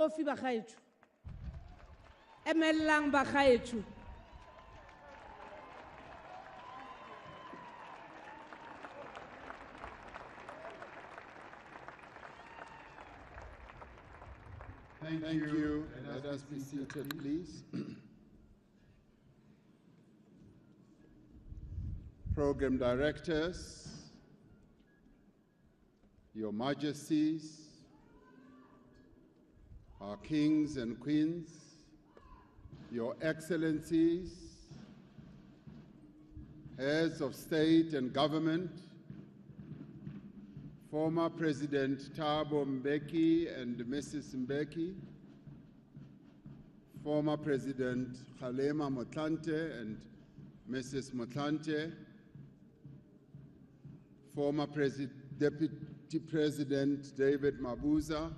Ofi ba gaetso. Emellang ba gaetso. Thank you. Let us be seated, please. Program directors, Your Majesties, our kings and queens, Your Excellencies, heads of state and government, former President Thabo Mbeki and Mrs. Mbeki, former President Kgalema Motlanthe and Mrs. Motlanthe, former Deputy President David Mabuza,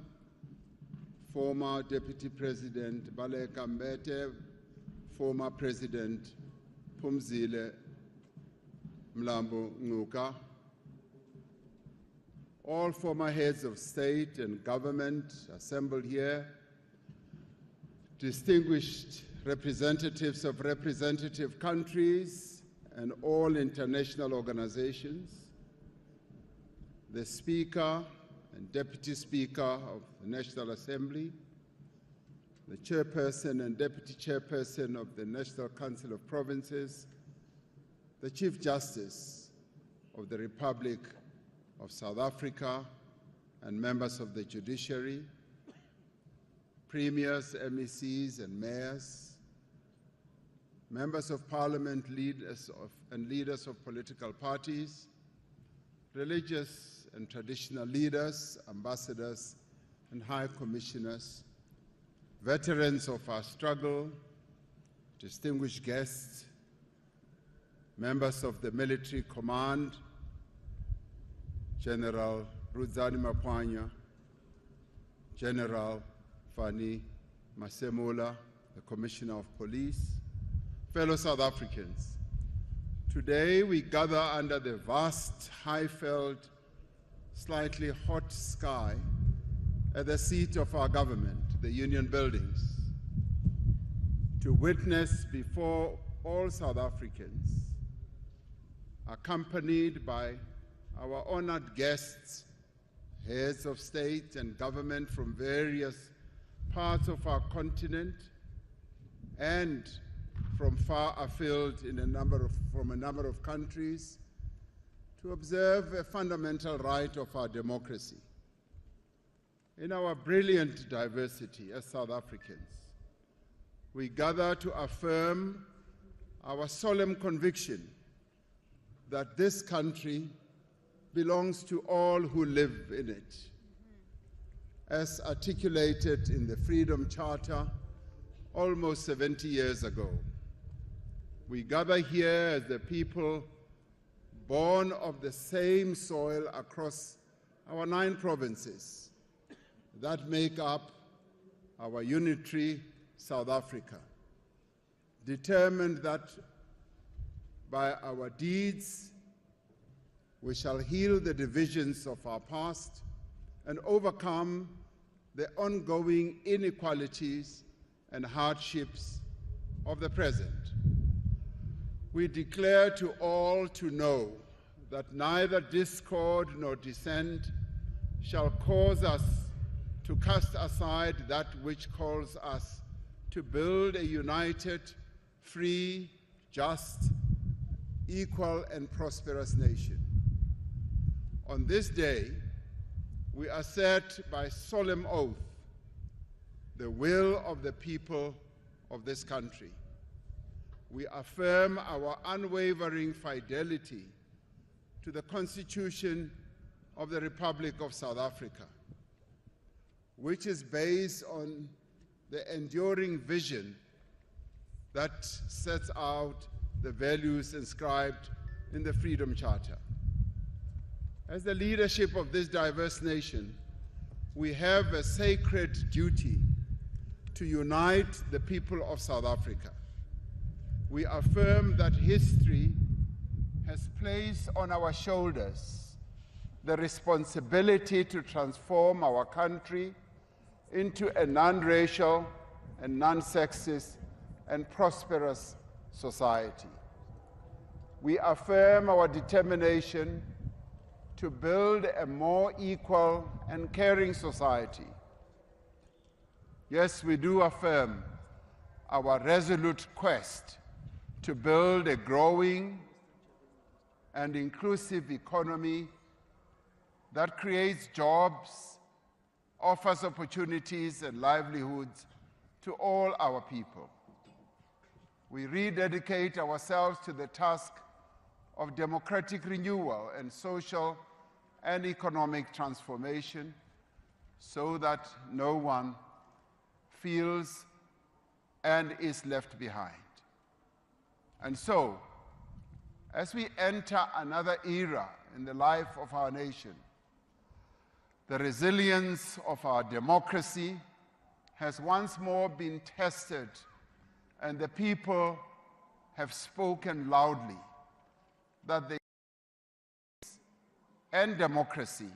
former Deputy President Baleka Mbete, former President Phumzile Mlambo Ngcuka, all former heads of state and government assembled here, distinguished representatives of representative countries and all international organizations, the Speaker and Deputy Speaker of the National Assembly, the Chairperson and Deputy Chairperson of the National Council of Provinces, the Chief Justice of the Republic of South Africa, and members of the judiciary, premiers, MECs, and mayors, members of parliament, leaders of political parties, religious and traditional leaders, ambassadors, and high commissioners, veterans of our struggle, distinguished guests, members of the military command, General Rudzani Mapwanya, General Fani Masemola, the Commissioner of Police, fellow South Africans. Today we gather under the vast, high-felled, slightly hot sky at the seat of our government, the Union Buildings, to witness before all South Africans, accompanied by our honored guests, heads of state and government from various parts of our continent and from far afield from a number of countries, to observe a fundamental right of our democracy. In our brilliant diversity as South Africans, we gather to affirm our solemn conviction that this country belongs to all who live in it, as articulated in the Freedom Charter almost 70 years ago. We gather here as the people born of the same soil across our 9 provinces that make up our unitary South Africa, determined that by our deeds we shall heal the divisions of our past and overcome the ongoing inequalities and hardships of the present. We declare to all to know that neither discord nor dissent shall cause us to cast aside that which calls us to build a united, free, just, equal, and prosperous nation. On this day, we assert by solemn oath the will of the people of this country. We affirm our unwavering fidelity to the Constitution of the Republic of South Africa, which is based on the enduring vision that sets out the values inscribed in the Freedom Charter. As the leadership of this diverse nation, we have a sacred duty to unite the people of South Africa. We affirm that history has placed on our shoulders the responsibility to transform our country into a non-racial and non-sexist and prosperous society. We affirm our determination to build a more equal and caring society. Yes, we do affirm our resolute quest to build a growing and inclusive economy that creates jobs, offers opportunities and livelihoods to all our people. We rededicate ourselves to the task of democratic renewal and social and economic transformation so that no one feels and is left behind. And so, as we enter another era in the life of our nation, the resilience of our democracy has once more been tested, and the people have spoken loudly that they end democracy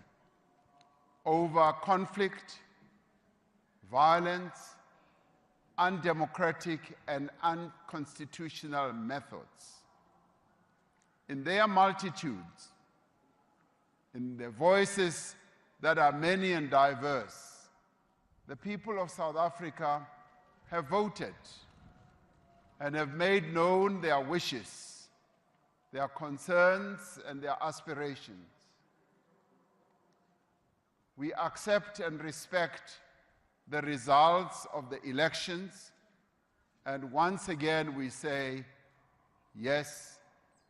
over conflict, violence, undemocratic and unconstitutional methods. In their multitudes, in their voices that are many and diverse, the people of South Africa have voted and have made known their wishes, their concerns, and their aspirations. We accept and respect the results of the elections, and once again we say, yes,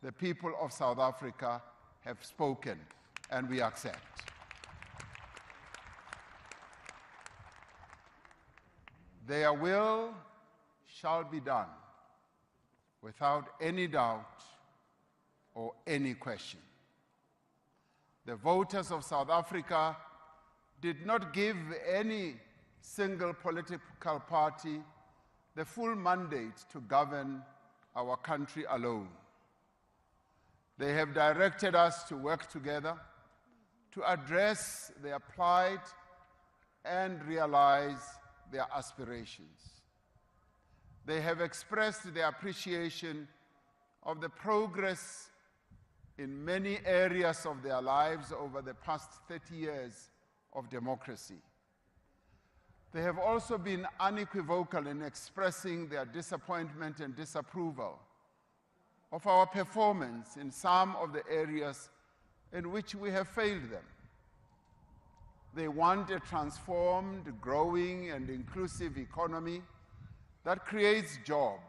the people of South Africa have spoken, and we accept. Their will shall be done without any doubt or any question. The voters of South Africa did not give any single political party the full mandate to govern our country alone. They have directed us to work together to address their plight and realize their aspirations. They have expressed their appreciation of the progress in many areas of their lives over the past 30 years of democracy. They have also been unequivocal in expressing their disappointment and disapproval of our performance in some of the areas in which we have failed them. They want a transformed, growing, and inclusive economy that creates jobs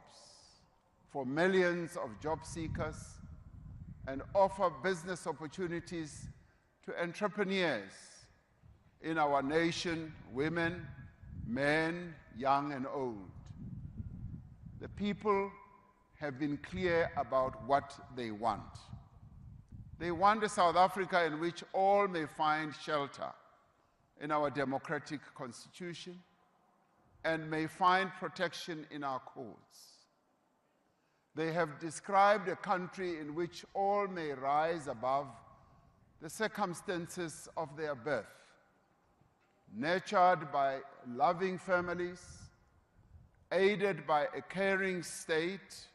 for millions of job seekers and offer business opportunities to entrepreneurs in our nation, women, men, young and old. The people have been clear about what they want. They want a South Africa in which all may find shelter in our democratic constitution and may find protection in our courts. They have described a country in which all may rise above the circumstances of their birth, nurtured by loving families, aided by a caring state,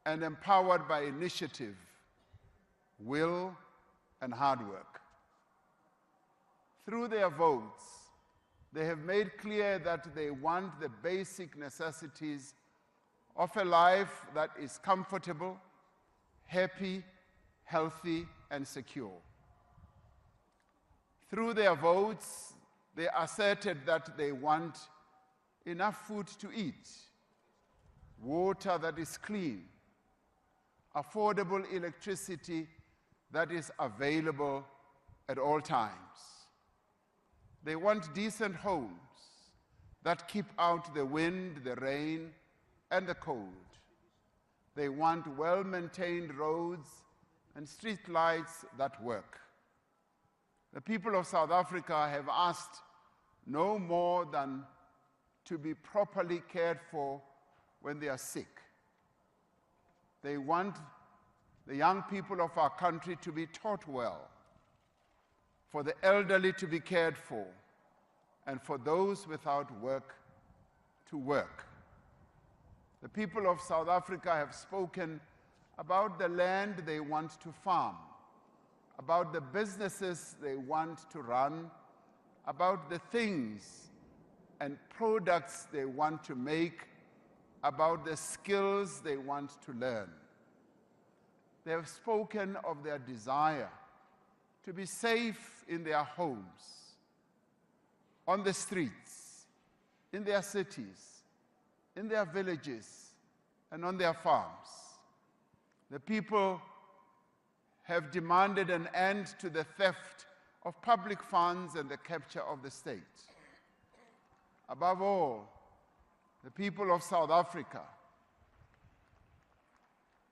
and empowered by initiative, will, and hard work. Through their votes, they have made clear that they want the basic necessities of a life that is comfortable, happy, healthy, and secure. Through their votes, they asserted that they want enough food to eat, water that is clean, affordable electricity that is available at all times. They want decent homes that keep out the wind, the rain, and the cold. They want well-maintained roads and street lights that work. The people of South Africa have asked no more than to be properly cared for when they are sick. They want the young people of our country to be taught well, for the elderly to be cared for, and for those without work to work. The people of South Africa have spoken about the land they want to farm, about the businesses they want to run, about the things and products they want to make, about the skills they want to learn. They have spoken of their desire to be safe in their homes, on the streets, in their cities, in their villages, and on their farms. The people have demanded an end to the theft of public funds and the capture of the state. Above all, the people of South Africa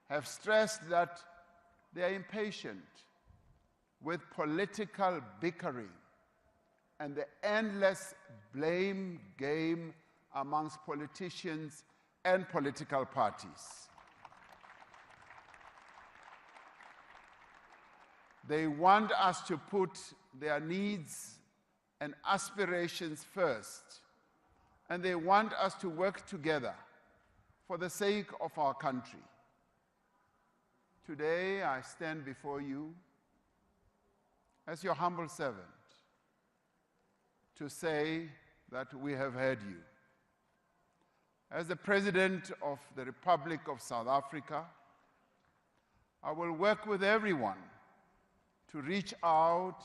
have stressed that they are impatient with political bickering and the endless blame game amongst politicians and political parties. They want us to put their needs and aspirations first, and they want us to work together for the sake of our country. Today, I stand before you as your humble servant to say that we have heard you. As the President of the Republic of South Africa, I will work with everyone to reach out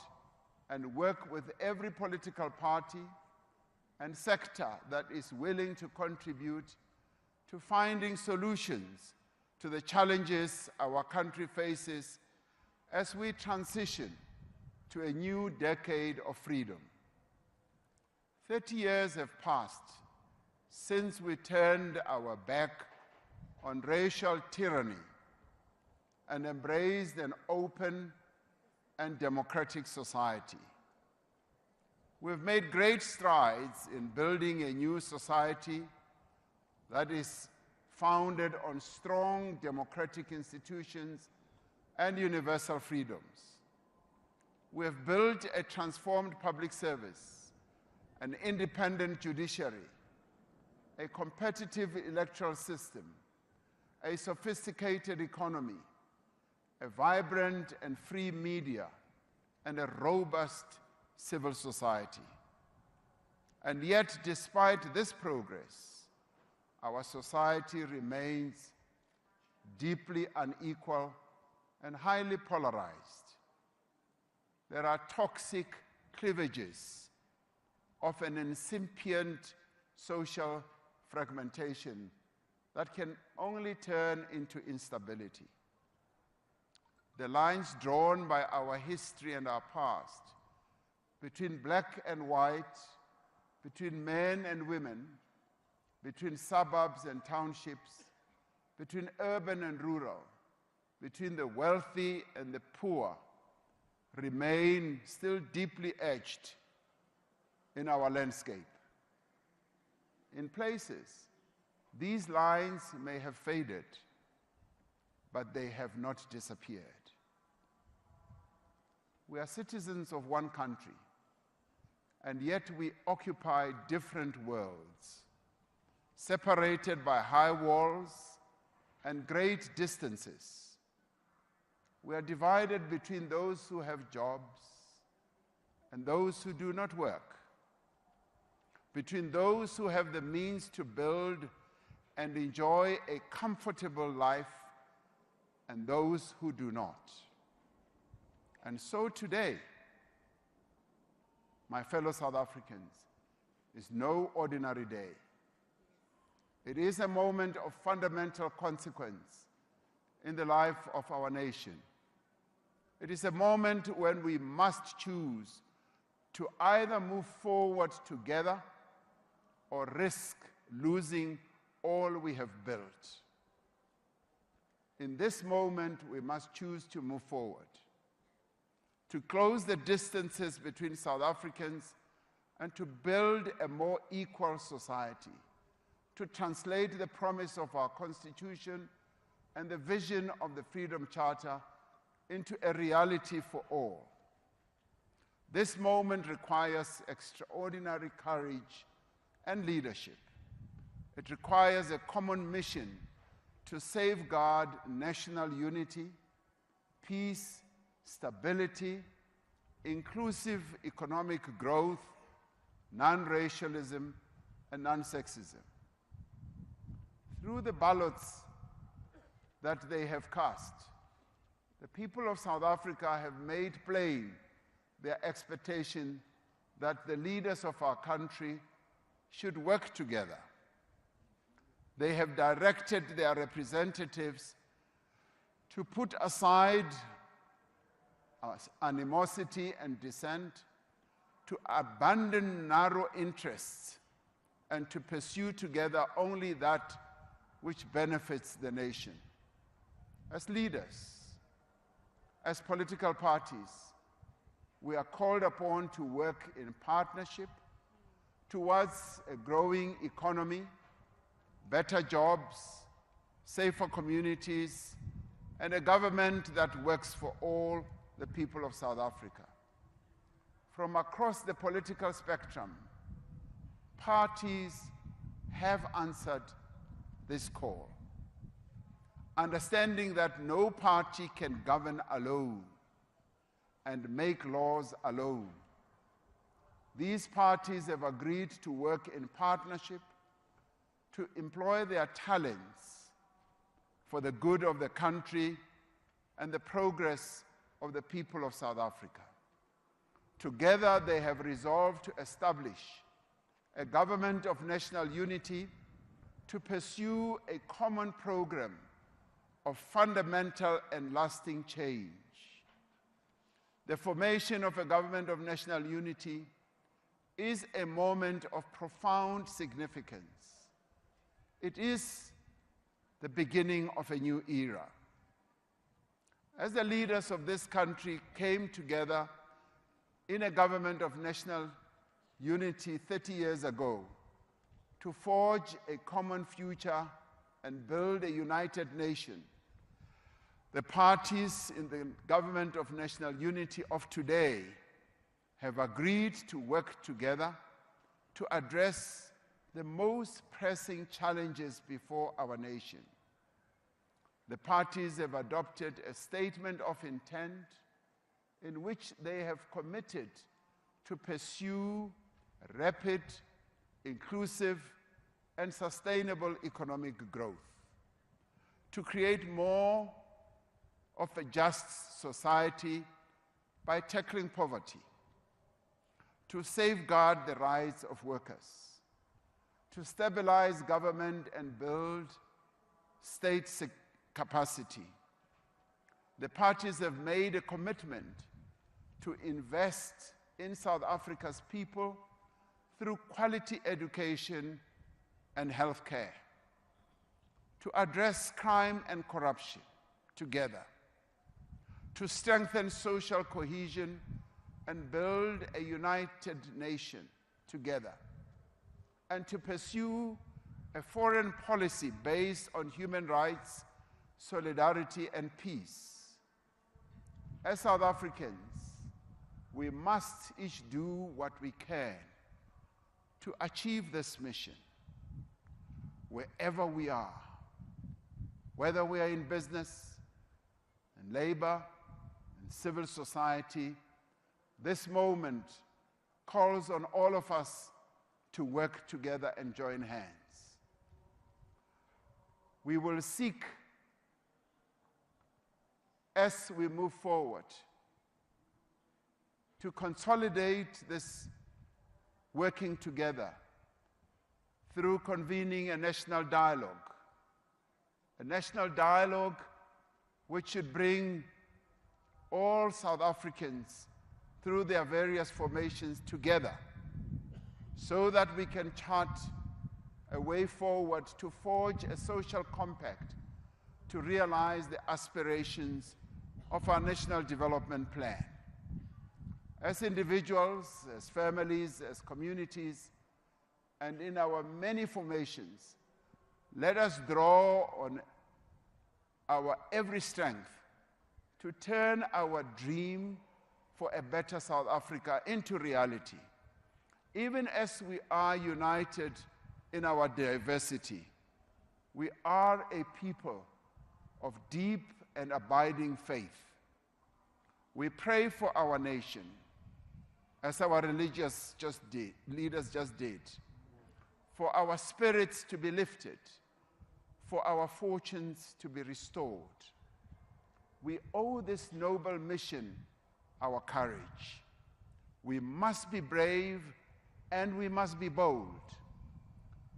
and work with every political party and sector that is willing to contribute to finding solutions to the challenges our country faces as we transition to a new decade of freedom. 30 years have passed since we turned our back on racial tyranny and embraced an open and democratic society. We've made great strides in building a new society that is founded on strong democratic institutions and universal freedoms. We have built a transformed public service, an independent judiciary, a competitive electoral system, a sophisticated economy, a vibrant and free media, and a robust civil society. And yet, despite this progress, our society remains deeply unequal and highly polarized. There are toxic cleavages of an incipient social fragmentation that can only turn into instability. The lines drawn by our history and our past between black and white, between men and women, between suburbs and townships, between urban and rural, between the wealthy and the poor, remain still deeply etched in our landscape. In places, these lines may have faded, but they have not disappeared. We are citizens of one country, and yet we occupy different worlds, separated by high walls and great distances. We are divided between those who have jobs and those who do not work, between those who have the means to build and enjoy a comfortable life and those who do not. And so today, my fellow South Africans, is no ordinary day. It is a moment of fundamental consequence in the life of our nation. It is a moment when we must choose to either move forward together or risk losing all we have built. In this moment, we must choose to move forward, to close the distances between South Africans and to build a more equal society, to translate the promise of our Constitution and the vision of the Freedom Charter into a reality for all. This moment requires extraordinary courage and leadership. It requires a common mission to safeguard national unity, peace, stability, inclusive economic growth, non-racialism, and non-sexism. Through the ballots that they have cast, the people of South Africa have made plain their expectation that the leaders of our country should work together. They have directed their representatives to put aside animosity and dissent, to abandon narrow interests, and to pursue together only that which benefits the nation. As leaders, as political parties, we are called upon to work in partnership towards a growing economy, better jobs, safer communities, and a government that works for all the people of South Africa. From across the political spectrum, parties have answered this call, understanding that no party can govern alone and make laws alone. These parties have agreed to work in partnership to employ their talents for the good of the country and the progress of the people of South Africa. Together, they have resolved to establish a government of national unity to pursue a common program of fundamental and lasting change. The formation of a government of national unity is a moment of profound significance. It is the beginning of a new era. As the leaders of this country came together in a government of national unity 30 years ago to forge a common future and build a united nation, the parties in the government of national unity of today have agreed to work together to address the most pressing challenges before our nation. The parties have adopted a statement of intent in which they have committed to pursue rapid, inclusive, and sustainable economic growth, to create more of a just society by tackling poverty, to safeguard the rights of workers, to stabilize government and build state capacity. The parties have made a commitment to invest in South Africa's people through quality education and health care, to address crime and corruption together, to strengthen social cohesion and build a united nation together, and to pursue a foreign policy based on human rights, solidarity, and peace. As South Africans, we must each do what we can to achieve this mission, wherever we are, whether we are in business, in labor, in civil society. This moment calls on all of us to work together and join hands. We will seek, as we move forward, to consolidate this working together through convening a national dialogue which should bring all South Africans through their various formations together so that we can chart a way forward to forge a social compact to realize the aspirations of our national development plan. As individuals, as families, as communities, and in our many formations, let us draw on our every strength to turn our dream for a better South Africa into reality. Even as we are united in our diversity, we are a people of deep and abiding faith. We pray for our nation, as our religious leaders just did, for our spirits to be lifted, for our fortunes to be restored. We owe this noble mission our courage. We must be brave and we must be bold.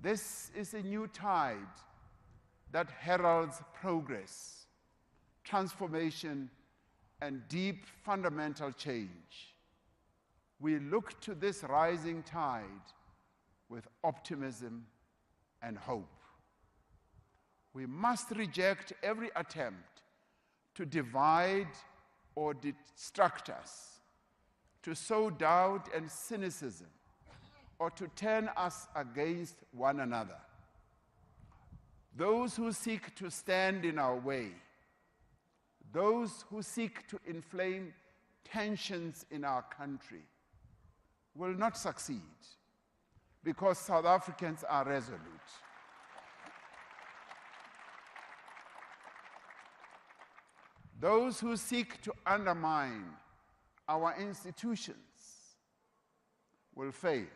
This is a new tide that heralds progress, transformation, and deep fundamental change. We look to this rising tide with optimism and hope. We must reject every attempt to divide or distract us, to sow doubt and cynicism, or to turn us against one another. Those who seek to stand in our way, those who seek to inflame tensions in our country, will not succeed, because South Africans are resolute. Those who seek to undermine our institutions will fail,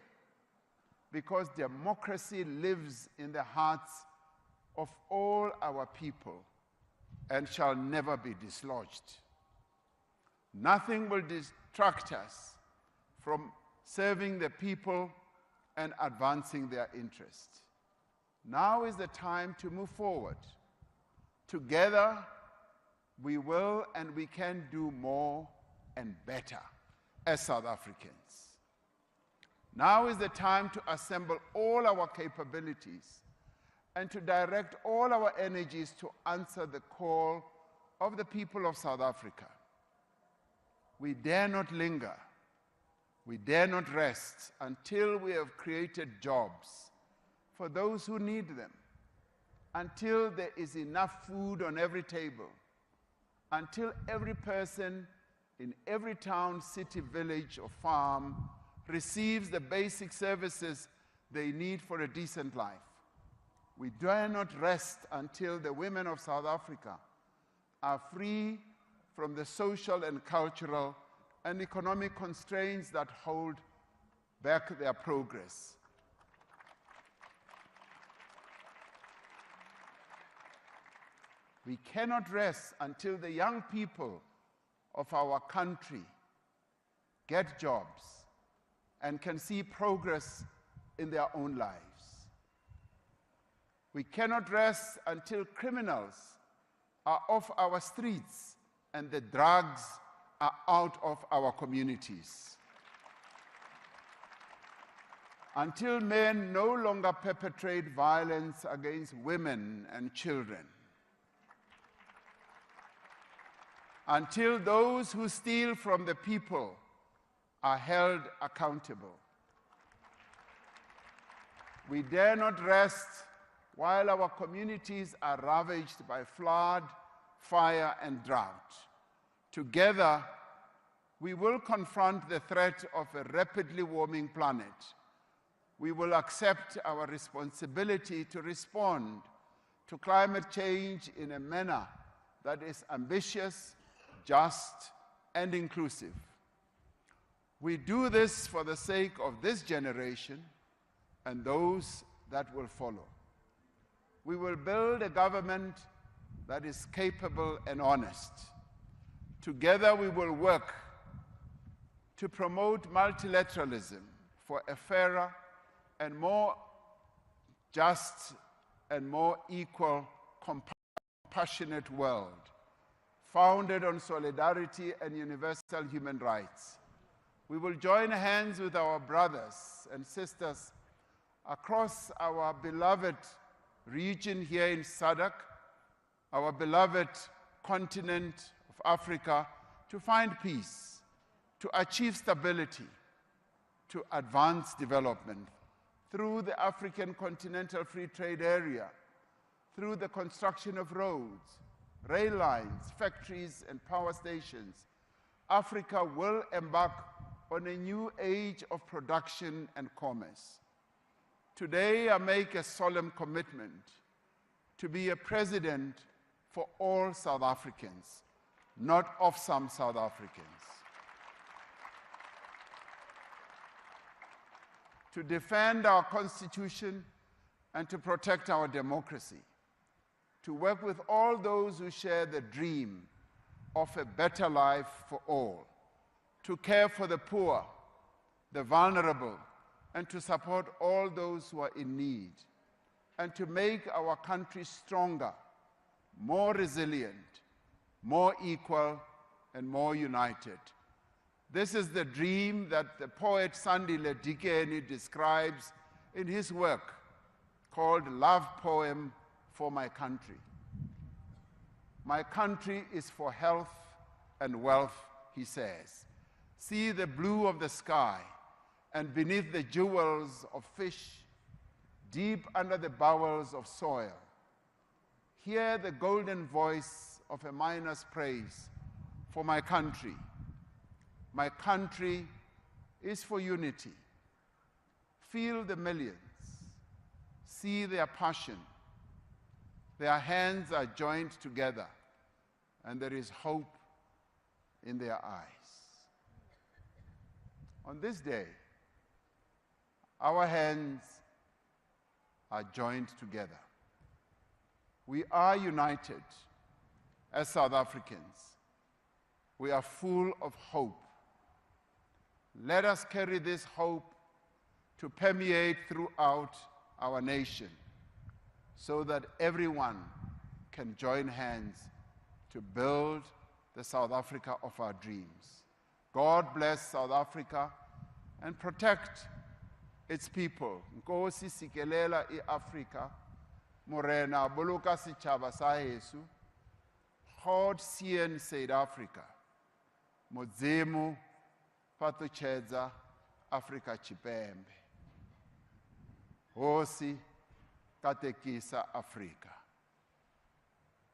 because democracy lives in the hearts of all our people and shall never be dislodged. Nothing will distract us from serving the people and advancing their interests. Now is the time to move forward. Together, we will and we can do more and better as South Africans. Now is the time to assemble all our capabilities and to direct all our energies to answer the call of the people of South Africa. We dare not linger. We dare not rest until we have created jobs for those who need them, until there is enough food on every table, until every person in every town, city, village, or farm receives the basic services they need for a decent life. We dare not rest until the women of South Africa are free from the social and cultural and economic constraints that hold back their progress. We cannot rest until the young people of our country get jobs and can see progress in their own lives. We cannot rest until criminals are off our streets and the drugs are out of our communities. Until men no longer perpetrate violence against women and children. Until those who steal from the people are held accountable. We dare not rest while our communities are ravaged by flood, fire, and drought. Together, we will confront the threat of a rapidly warming planet. We will accept our responsibility to respond to climate change in a manner that is ambitious, just, and inclusive. We do this for the sake of this generation and those that will follow. We will build a government that is capable and honest. Together we will work to promote multilateralism for a fairer and more just and more equal, compassionate world, founded on solidarity and universal human rights. We will join hands with our brothers and sisters across our beloved region here in SADC, our beloved continent of Africa, to find peace, to achieve stability, to advance development through the African Continental Free Trade Area, through the construction of roads, rail lines, factories, and power stations, Africa will embark on a new age of production and commerce. Today, I make a solemn commitment to be a president for all South Africans, not of some South Africans. To defend our Constitution and to protect our democracy. To work with all those who share the dream of a better life for all. To care for the poor, the vulnerable, and to support all those who are in need. And to make our country stronger, more resilient, more equal, and more united. This is the dream that the poet Sandile Dikeni describes in his work called Love Poem for My Country. My country is for health and wealth, he says. See the blue of the sky, and beneath the jewels of fish, deep under the bowels of soil. Hear the golden voice of a miner's praise for my country. My country is for unity. Feel the millions. See their passion. Their hands are joined together, and there is hope in their eyes. On this day, our hands are joined together. We are united as South Africans. We are full of hope. Let us carry this hope to permeate throughout our nation so that everyone can join hands to build the South Africa of our dreams. God bless South Africa and protect its people. Nkosi sikelela i-Afrika, morena boloka setjhaba sa heso. God seën Suid-Afrika. Modimo patotshedza Afrika Tshipembe. Hosi katekisa Afrika.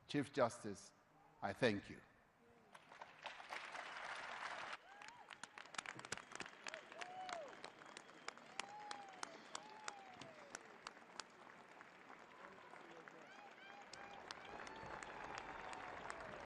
Chief Justice, I thank you.